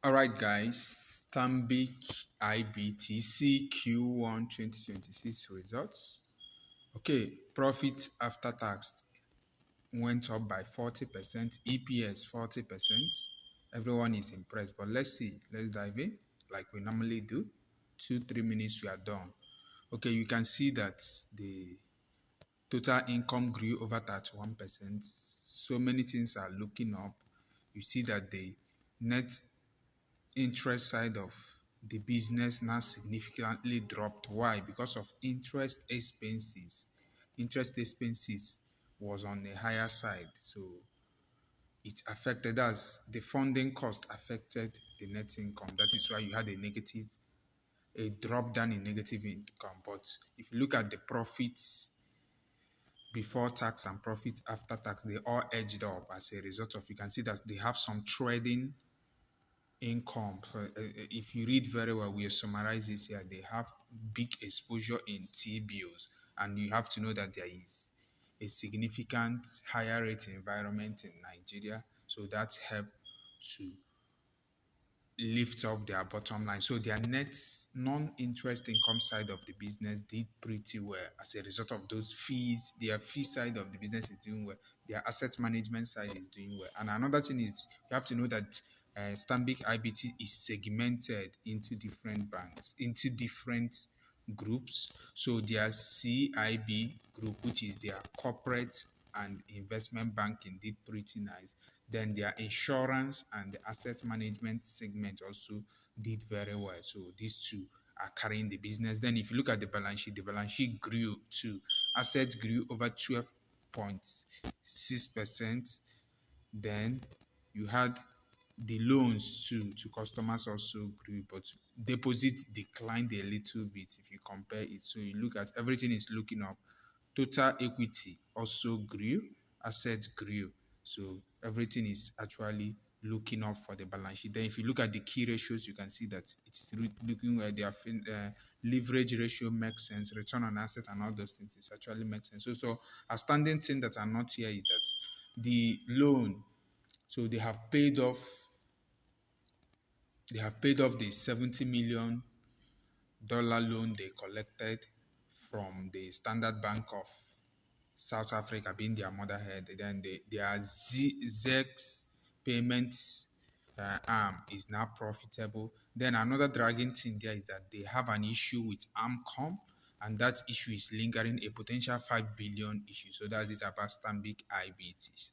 All right, guys. Stanbic IBTC Q1 2026 results. Okay, profit after tax went up by 40%, EPS 40%. Everyone is impressed, but let's see. Let's dive in like we normally do. 2-3 minutes, we are done. Okay, you can see that the total income grew over 31%. So many things are looking up. You see that the net interest side of the business now significantly dropped. Why? Because of interest expenses. Interest expenses was on the higher side, so it affected us. The funding cost affected the net income. That is why you had a drop down in negative income. But if you look at the profits before tax and profit after tax, they all edged up as a result of, you can see that they have some trading income. So, if you read very well, we summarize this here. They have big exposure in T-bills, and you have to know that there is a significant higher rate environment in Nigeria, so that helped to lift up their bottom line. So their net non-interest income side of the business did pretty well as a result of those fees. Their fee side of the business is doing well. Their asset management side is doing well. And another thing is, you have to know that Stanbic IBT is segmented into different banks, into different groups. So their CIB group, which is their corporate and investment banking, did pretty nice. Then their insurance and the asset management segment also did very well. So these two are carrying the business. Then if you look at the balance sheet grew too. Assets grew over 12.6%. Then you had the loans to customers also grew, but deposit declined a little bit if you compare it. So you look at everything is looking up. Total equity also grew, assets grew. So everything is actually looking up for the balance sheet. Then if you look at the key ratios, you can see that it is looking at their leverage ratio makes sense, return on assets and all those things is actually makes sense. So a standing thing that are not here is that the loan, so they have paid off the $70 million loan they collected from the Standard Bank of South Africa, being their motherhead. Then their ZEX payments arm is now profitable. Then another dragging thing there is that they have an issue with AMCOM, and that issue is lingering, a potential 5 billion issue. So that is about Stanbic IBTC.